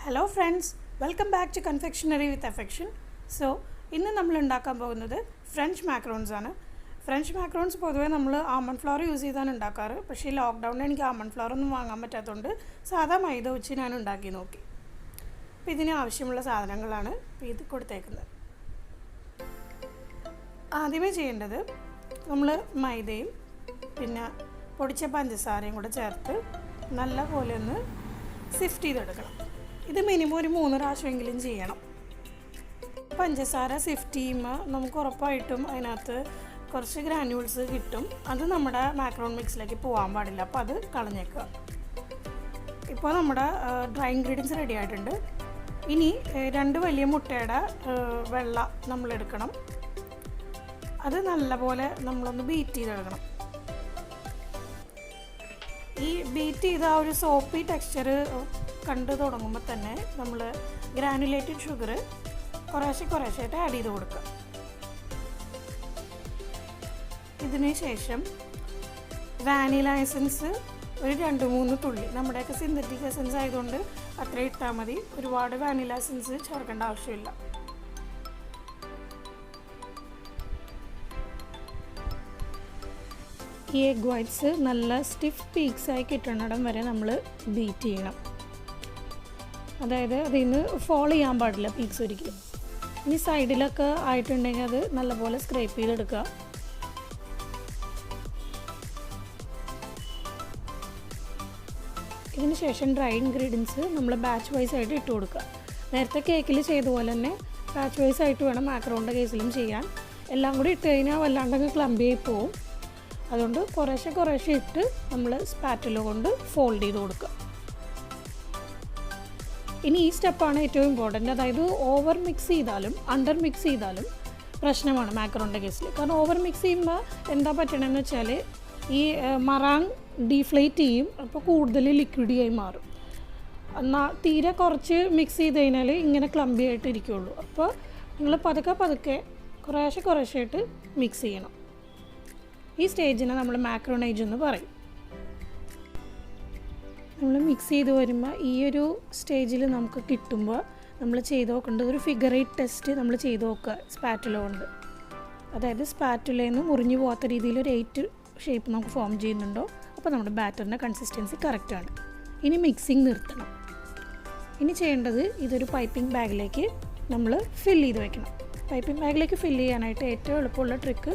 Hello friends, welcome back to confectionery with affection. So ഇന്ന് നമ്മൾ ഉണ്ടാക്കാൻ പോകുന്നത് ഫ്രഞ്ച് മാക്രോൺസ് ആണ്. ഫ്രഞ്ച് മാക്രോൺസ് പൊതുവേ നമ്മൾ ആൽമണ്ട് ഫ്ലവർ യൂസ് ചെയ്താണ് ഉണ്ടാക്കാറ്. പക്ഷേ ഈ ലോക്ക്ഡൗണിൽ എനിക്ക് ആൽമണ്ട് ഫ്ലവർ ഒന്നും വാങ്ങാൻ പറ്റാത്തതുകൊണ്ട് സാധാ മൈദ വെച്ച് ഞാൻ ഉണ്ടാക്കി നോക്കി. അപ്പോൾ ഇതിന് ആവശ്യമുള്ള സാധനങ്ങളാണ് ഇപ്പോൾ ഇത് കൊടുത്തേക്കുന്നത്. ആദ്യമേ ചെയ്യേണ്ടത് നമ്മൾ മൈദയും പിന്നെ പൊടിച്ച പഞ്ചസാരയും കൂടെ ചേർത്ത് നല്ല പോലെ ഒന്ന് സിഫ്റ്റ് ചെയ്തെടുക്കണം. ഇത് മിനിമം ഒരു 3 പ്രാവശ്യമെങ്കിലും ചെയ്യണം. പഞ്ചസാര സിഫ്റ്റ് ചെയ്യുമ്പോൾ നമുക്ക് ഉറപ്പായിട്ടും അതിനകത്ത് കുറച്ച് ഗ്രാന്യൂൾസ് കിട്ടും. അത് നമ്മുടെ മാക്രോൺ മിക്സിലേക്ക് പോകാൻ പാടില്ല, അപ്പോൾ അത് കളഞ്ഞേക്കുക. ഇപ്പോൾ നമ്മുടെ ഡ്രൈ ഇൻഗ്രീഡിയൻസ് റെഡി ആയിട്ടുണ്ട്. ഇനി 2 വലിയ മുട്ടയുടെ വെള്ള നമ്മളെടുക്കണം. അത് നല്ലപോലെ നമ്മളൊന്ന് ബീറ്റ് ചെയ്തെടുക്കണം. ഈ ബീറ്റ് ചെയ്ത ആ ഒരു സോപ്പി ടെക്സ്ചർ കണ്ടു തുടങ്ങുമ്പോൾ തന്നെ നമ്മൾ ഗ്രാനുലേറ്റഡ് ഷുഗർ കുറേശ്ശായിട്ട് ആഡ് ചെയ്ത് കൊടുക്കുക. ഇതിന് ശേഷം വാനില എസൻസ് ഒരു 2-3 തുള്ളി, നമ്മുടെയൊക്കെ സിന്തറ്റിക് എസൻസ് ആയതുകൊണ്ട് അത്ര ഇട്ടാൽ മതി. ഒരുപാട് വാനില എസൻസ് ചേർക്കേണ്ട ആവശ്യമില്ല. ഈ എഗ് വൈറ്റ്സ് നല്ല സ്റ്റിഫ് പീക്സായി കിട്ടണിടം വരെ നമ്മൾ ബീറ്റ് ചെയ്യണം. അതായത് അതിൽ നിന്ന് ഫോൾ ചെയ്യാൻ പാടില്ല പീക്സ് ഒരിക്കലും. ഇനി സൈഡിലൊക്കെ ആയിട്ടുണ്ടെങ്കിൽ അത് നല്ലപോലെ സ്ക്രേപ്പ് ചെയ്തെടുക്കുക. ഇതിന് ശേഷം ഡ്രൈ ഇൻഗ്രീഡിയൻസ് നമ്മൾ ബാച്ച് വൈസ് ആയിട്ട് ഇട്ട് കൊടുക്കുക. നേരത്തെ കേക്കിൽ ചെയ്ത പോലെ തന്നെ ബാച്ച് വൈസ് ആയിട്ട് വേണം മാക്രോണിൻ്റെ കേസിലും ചെയ്യാൻ. എല്ലാം കൂടി ഇട്ട് കഴിഞ്ഞാൽ വല്ലാണ്ടങ്ങ് ക്ലമ്പി ആയി പോവും. അതുകൊണ്ട് കുറേശ്ശെ ഇട്ട് നമ്മൾ സ്പാറ്റുല കൊണ്ട് ഫോൾഡ് ചെയ്ത് കൊടുക്കുക. ഇനി ഈ സ്റ്റെപ്പാണ് ഏറ്റവും ഇമ്പോർട്ടൻ്റ്. അതായത് ഓവർ മിക്സ് ചെയ്താലും അണ്ടർ മിക്സ് ചെയ്താലും പ്രശ്നമാണ് മാക്രോണിൻ്റെ കേസിൽ. കാരണം ഓവർ മിക്സ് ചെയ്യുമ്പോൾ എന്താ പറ്റണമെന്ന് വെച്ചാൽ ഈ മറാങ് ഡീഫ്ലേറ്റ് ചെയ്യും. അപ്പോൾ കൂടുതൽ ലിക്വിഡിയായി മാറും. എന്നാൽ തീരെ കുറച്ച് മിക്സ് ചെയ്ത് കഴിഞ്ഞാൽ ഇങ്ങനെ ക്ലമ്പി ആയിട്ട് ഇരിക്കുകയുള്ളൂ. അപ്പോൾ നിങ്ങൾ പതുക്കെ കുറേശ്ശായിട്ട് മിക്സ് ചെയ്യണം. ഈ സ്റ്റേജിനെ നമ്മൾ മാക്രോണേജ് എന്ന് പറയും. നമ്മൾ മിക്സ് ചെയ്ത് വരുമ്പോൾ ഈ ഒരു സ്റ്റേജിൽ നമുക്ക് കിട്ടുമ്പോൾ നമ്മൾ ചെയ്ത് നോക്കേണ്ടത് ഒരു ഫിഗർ 8 ടെസ്റ്റ് നമ്മൾ ചെയ്ത് നോക്കുക സ്പാറ്റുല കൊണ്ട്. അതായത് സ്പാറ്റുലയിൽ നിന്ന് മുറിഞ്ഞു പോകാത്ത രീതിയിൽ ഒരു 8 ഷേപ്പ് നമുക്ക് ഫോം ചെയ്യുന്നുണ്ടോ, അപ്പോൾ നമ്മുടെ ബാറ്ററിൻ്റെ കൺസിസ്റ്റൻസി കറക്റ്റാണ്. ഇനി മിക്സിങ് നിർത്തണം. ഇനി ചെയ്യേണ്ടത് ഇതൊരു പൈപ്പിംഗ് ബാഗിലേക്ക് നമ്മൾ ഫില്ല് ചെയ്ത് വെക്കണം. പൈപ്പിംഗ് ബാഗിലേക്ക് ഫില്ല് ചെയ്യാനായിട്ട് ഏറ്റവും എളുപ്പമുള്ള ട്രിക്ക്,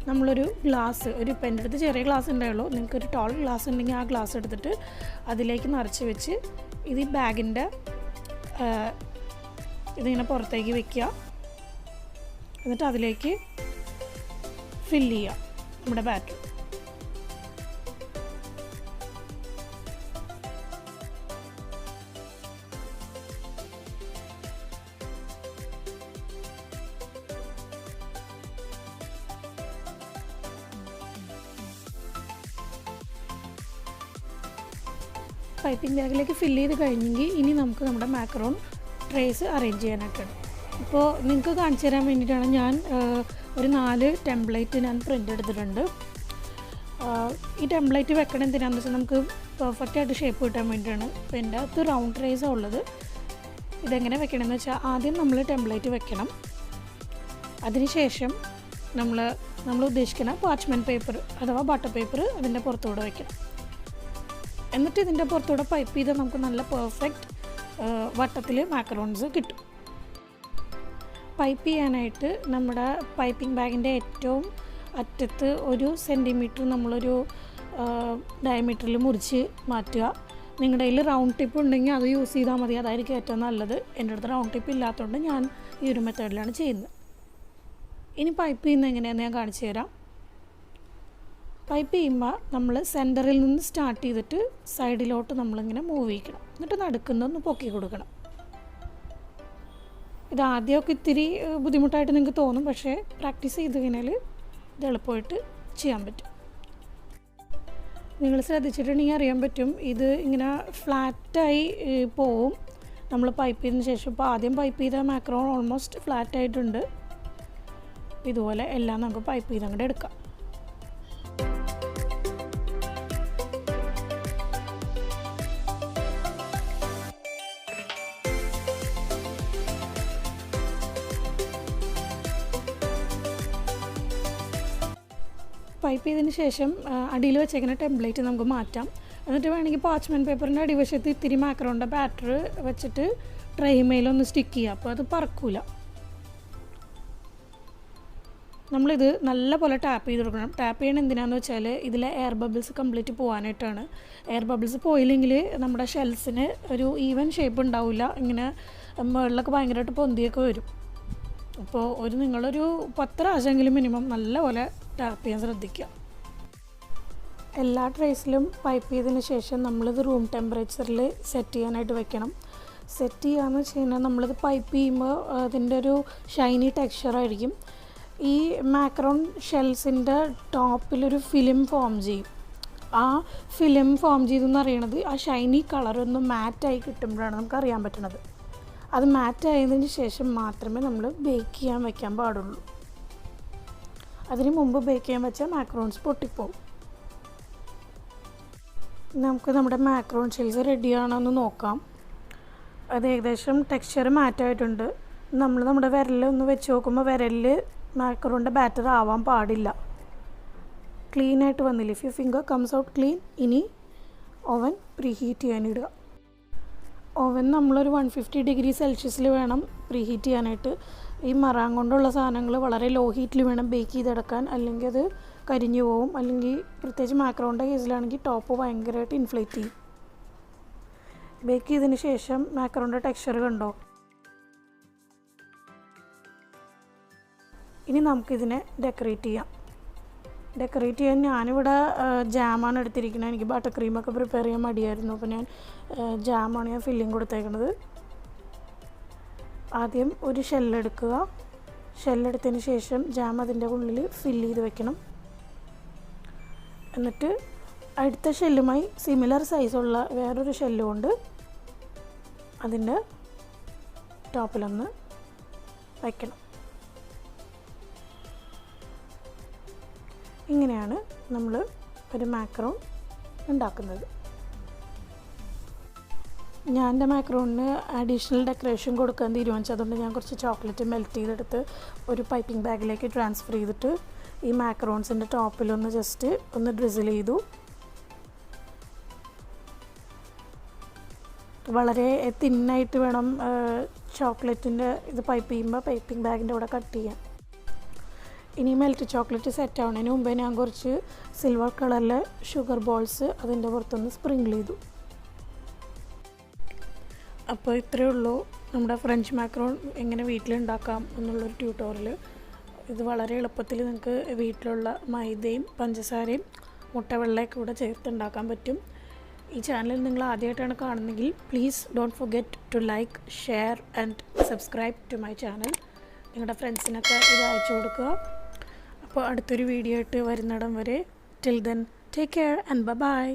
നമ്മളൊരു ഗ്ലാസ്, ഇപ്പം എൻ്റെ അടുത്ത് ചെറിയ ഗ്ലാസ് ഉണ്ടായുള്ളൂ, നിങ്ങൾക്കൊരു ടോൾ ഗ്ലാസ് ഉണ്ടെങ്കിൽ ആ ഗ്ലാസ് എടുത്തിട്ട് അതിലേക്ക് നിറച്ച് വെച്ച് ഇത് ഈ ബാഗിൻ്റെ ഇതിങ്ങനെ പുറത്തേക്ക് വെക്കുക. എന്നിട്ട് അതിലേക്ക് ഫില്ല് ചെയ്യുക നമ്മുടെ ബാറ്റർ. പൈപ്പിംഗ് ബാഗിലേക്ക് ഫില്ല് ചെയ്ത് കഴിഞ്ഞെങ്കിൽ ഇനി നമുക്ക് നമ്മുടെ മാക്രോൺ ട്രേസ് അറേഞ്ച് ചെയ്യാനായിട്ടാണ്. ഇപ്പോൾ നിങ്ങൾക്ക് കാണിച്ചു തരാൻ വേണ്ടിയിട്ടാണ് ഞാൻ ഒരു 4 ടെംപ്ലേറ്റ് ഞാൻ പ്രിൻ്റ് എടുത്തിട്ടുണ്ട്. ഈ ടെംപ്ലേറ്റ് വെക്കണം എന്തിനാണെന്ന് വെച്ചാൽ നമുക്ക് പെർഫെക്റ്റായിട്ട് ഷേപ്പ് കിട്ടാൻ വേണ്ടിയിട്ടാണ്. ഇപ്പോൾ എൻ്റെ അകത്ത് റൗണ്ട് ട്രേസാണ് ഉള്ളത്. ഇതെങ്ങനെ വെക്കണമെന്ന് വെച്ചാൽ ആദ്യം നമ്മൾ ടെംപ്ലേറ്റ് വെക്കണം. അതിനുശേഷം നമ്മൾ ഉദ്ദേശിക്കുന്ന പാർച്ച്മെൻറ്റ് പേപ്പർ അഥവാ ബട്ടർ പേപ്പർ അതിൻ്റെ പുറത്തൂടെ വെക്കണം. എന്നിട്ട് ഇതിൻ്റെ പുറത്തൂടെ പൈപ്പ് ചെയ്താൽ നമുക്ക് നല്ല പെർഫെക്റ്റ് വട്ടത്തിൽ മാക്രോൺസ് കിട്ടും. പൈപ്പ് ചെയ്യാനായിട്ട് നമ്മുടെ പൈപ്പിംഗ് ബാഗിൻ്റെ ഏറ്റവും അറ്റത്ത് 1 സെൻറ്റിമീറ്റർ നമ്മളൊരു ഡയമീറ്ററിൽ മുറിച്ച് മാറ്റുക. നിങ്ങളുടെ കയ്യിൽ റൗണ്ട് ടിപ്പ് ഉണ്ടെങ്കിൽ അത് യൂസ് ചെയ്താൽ മതി, അതായിരിക്കും ഏറ്റവും നല്ലത്. എൻ്റെ അടുത്ത് റൗണ്ട് ടിപ്പ് ഇല്ലാത്തതുകൊണ്ട് ഞാൻ ഈ ഒരു മെത്തേഡിലാണ് ചെയ്യുന്നത്. ഇനി പൈപ്പ് ചെയ്യുന്നത് എങ്ങനെയാണെന്ന് ഞാൻ കാണിച്ചു തരാം. പൈപ്പ് ചെയ്യുമ്പോൾ നമ്മൾ സെൻറ്ററിൽ നിന്ന് സ്റ്റാർട്ട് ചെയ്തിട്ട് സൈഡിലോട്ട് നമ്മളിങ്ങനെ മൂവ് ചെയ്യിക്കണം. എന്നിട്ട് നടുക്കുന്നൊന്ന് പൊക്കി കൊടുക്കണം. ഇത് ആദ്യമൊക്കെ ഇത്തിരി ബുദ്ധിമുട്ടായിട്ട് നിങ്ങൾക്ക് തോന്നും, പക്ഷേ പ്രാക്ടീസ് ചെയ്ത് കഴിഞ്ഞാൽ ഇത് എളുപ്പമായിട്ട് ചെയ്യാൻ പറ്റും. നിങ്ങൾ ശ്രദ്ധിച്ചിട്ടുണ്ടെങ്കിൽ അറിയാൻ പറ്റും, ഇത് ഇങ്ങനെ ഫ്ലാറ്റായി പോവും നമ്മൾ പൈപ്പ് ചെയ്തതിന് ശേഷം. ഇപ്പോൾ ആദ്യം പൈപ്പ് ചെയ്ത മാക്രോൺ ഓൾമോസ്റ്റ് ഫ്ലാറ്റായിട്ടുണ്ട്. ഇതുപോലെ എല്ലാം നമുക്ക് പൈപ്പ് ചെയ്ത് അങ്ങോട്ട് എടുക്കാം. പൈപ്പ് ചെയ്തതിന് ശേഷം അടിയിൽ വെച്ചേക്കുന്ന ടെംപ്ലേറ്റ് നമുക്ക് മാറ്റാം. എന്നിട്ട് വേണമെങ്കിൽ പാച്ച്മെൻറ്റ് പേപ്പറിൻ്റെ അടിവശത്ത് ഇത്തിരി മാക്കറോണിൻ്റെ ബാറ്റർ വെച്ചിട്ട് ട്രൈമേലൊന്ന് സ്റ്റിക്ക് ചെയ്യുക. അപ്പോൾ അത് പറക്കൂല. നമ്മളിത് നല്ലപോലെ ടാപ്പ് ചെയ്ത് കൊടുക്കണം. ടാപ്പ് ചെയ്യണം എന്തിനാണെന്ന് വെച്ചാൽ ഇതിലെ എയർ ബബിൾസ് കംപ്ലീറ്റ് പോകാനായിട്ടാണ്. എയർ ബബിൾസ് പോയില്ലെങ്കിൽ നമ്മുടെ ഷെൽസിന് ഒരു ഈവൻ ഷേപ്പ് ഉണ്ടാവില്ല. ഇങ്ങനെ മുകളിലൊക്കെ ഭയങ്കരമായിട്ട് പൊന്തിയൊക്കെ വരും. അപ്പോൾ നിങ്ങളൊരു 10 പ്രാവശ്യമെങ്കിലും മിനിമം നല്ലപോലെ ടാപ്പ് ചെയ്യാൻ ശ്രദ്ധിക്കുക. എല്ലാ ട്രേസിലും പൈപ്പ് ചെയ്തതിന് ശേഷം നമ്മളിത് റൂം ടെമ്പറേച്ചറിൽ സെറ്റ് ചെയ്യാനായിട്ട് വെക്കണം. സെറ്റ് ചെയ്യാമെന്ന് വെച്ച് കഴിഞ്ഞാൽ നമ്മളിത് പൈപ്പ് ചെയ്യുമ്പോൾ അതിൻ്റെ ഒരു ഷൈനി ടെക്സ്ചറായിരിക്കും. ഈ മാക്രോൺ ഷെൽസിൻ്റെ ടോപ്പിലൊരു ഫിലിം ഫോം ചെയ്യും. ആ ഫിലിം ഫോം ചെയ്തെന്ന് അറിയണത് ആ ഷൈനി കളറൊന്ന് മാറ്റായി കിട്ടുമ്പോഴാണ് നമുക്കറിയാൻ പറ്റുന്നത്. അത് മാറ്റായതിന് ശേഷം മാത്രമേ നമ്മൾ ബേക്ക് ചെയ്യാൻ വയ്ക്കാൻ പാടുള്ളൂ. അതിന് മുമ്പ് ബേക്ക് ചെയ്യാൻ വെച്ചാൽ മാക്രോൺസ് പൊട്ടിപ്പോവും. നമുക്ക് നമ്മുടെ മാക്രോൺ ഷെൽസ് റെഡിയാണോ എന്ന് നോക്കാം. അത് ഏകദേശം ടെക്സ്ചർ മാറ്റമായിട്ടുണ്ട്. നമ്മുടെ വിരലൊന്ന് വെച്ച് നോക്കുമ്പോൾ വിരലിൽ മാക്കറോണിൻ്റെ ബാറ്റർ ആവാൻ പാടില്ല. ക്ലീനായിട്ട് വന്നില്ല. If you finger comes out clean. ഇനി ഓവൻ പ്രീഹീറ്റ് ചെയ്യാനിടുക. ഓവൻ നമ്മളൊരു 150 ഡിഗ്രി സെൽഷ്യസിൽ വേണം പ്രീഹീറ്റ് ചെയ്യാനായിട്ട്. ഈ മറാൻ കൊണ്ടുള്ള സാധനങ്ങൾ വളരെ ലോ ഹീറ്റിൽ വേണം ബേക്ക് ചെയ്തെടുക്കാൻ, അല്ലെങ്കിൽ അത് കരിഞ്ഞു പോവും. അല്ലെങ്കിൽ പ്രത്യേകിച്ച് മാക്രോണിൻ്റെ കേസിലാണെങ്കിൽ ടോപ്പ് ഭയങ്കരമായിട്ട് ഇൻഫ്ലേറ്റ് ചെയ്യും. ബേക്ക് ചെയ്തതിന് ശേഷം മാക്രോണിൻ്റെ ടെക്സ്ചർ കണ്ടോ. ഇനി നമുക്കിതിനെ ഡെക്കറേറ്റ് ചെയ്യാം. ഡെക്കറേറ്റ് ചെയ്യാൻ ഞാനിവിടെ ജാമാണ് എടുത്തിരിക്കുന്നത്. എനിക്ക് ബട്ടർ ക്രീമൊക്കെ പ്രിപ്പയർ ചെയ്യാൻ മടിയായിരുന്നു. അപ്പോൾ ഞാൻ ജാമാണ് ഫില്ലിങ് കൊടുത്തേക്കുന്നത്. ആദ്യം ഒരു ഷെല്ലെടുക്കുക. ഷെല്ലെടുത്തതിന് ശേഷം ജാം അതിൻ്റെ ഉള്ളിൽ ഫില്ല് ചെയ്ത് വെക്കണം. എന്നിട്ട് അടുത്ത ഷെല്ലുമായി സിമിലർ സൈസുള്ള വേറൊരു ഷെല്ല് കൊണ്ട് അതിൻ്റെ ടോപ്പിലൊന്ന് വയ്ക്കണം. ഇങ്ങനെയാണ് നമ്മൾ ഒരു മാക്രോൺ ഉണ്ടാക്കുന്നത്. ഞാൻ എൻ്റെ മാക്രോണിന് അഡീഷണൽ ഡെക്കറേഷൻ കൊടുക്കാൻ തീരുമാനിച്ചു. അതുകൊണ്ട് ഞാൻ കുറച്ച് ചോക്ലേറ്റ് മെൽറ്റ് ചെയ്തെടുത്ത് ഒരു പൈപ്പിംഗ് ബാഗിലേക്ക് ട്രാൻസ്ഫർ ചെയ്തിട്ട് ഈ മാക്രോൺസിൻ്റെ ടോപ്പിലൊന്ന് ജസ്റ്റ് ഒന്ന് ഡ്രിസിൽ ചെയ്തു. വളരെ തിന്നായിട്ട് വേണം ചോക്ലേറ്റിൻ്റെ ഇത് പൈപ്പ് ചെയ്യുമ്പോൾ പൈപ്പിംഗ് ബാഗിൻ്റെ കൂടെ കട്ട് ചെയ്യാൻ. ഇനി മെൽറ്റ് ചോക്ലേറ്റ് സെറ്റ് ആവുന്നതിന് മുമ്പേ ഞാൻ കുറച്ച് സിൽവർ കളറിലെ ഷുഗർ ബോൾസ് അതിൻ്റെ പുറത്തൊന്ന് സ്പ്രിങ്കിൾ ചെയ്തു. അപ്പോൾ ഇത്രയേ ഉള്ളൂ നമ്മുടെ ഫ്രഞ്ച് മാക്രോൺ എങ്ങനെ വീട്ടിലുണ്ടാക്കാം എന്നുള്ളൊരു ട്യൂട്ടോറിയൽ. ഇത് വളരെ എളുപ്പത്തിൽ നിങ്ങൾക്ക് വീട്ടിലുള്ള മൈദയും പഞ്ചസാരയും മുട്ടവെള്ളയൊക്കെ കൂടെ ചേർത്തുണ്ടാക്കാൻ പറ്റും. ഈ ചാനൽ നിങ്ങൾ ആദ്യമായിട്ടാണ് കാണുന്നതെങ്കിൽ please don't forget to like, share and subscribe to my channel. നിങ്ങളുടെ ഫ്രണ്ട്സിനൊക്കെ ഇത് അയച്ചു കൊടുക്കുക. അപ്പോൾ അടുത്തൊരു വീഡിയോ ആയിട്ട് വരുന്നിടം വരെ till then take care and by.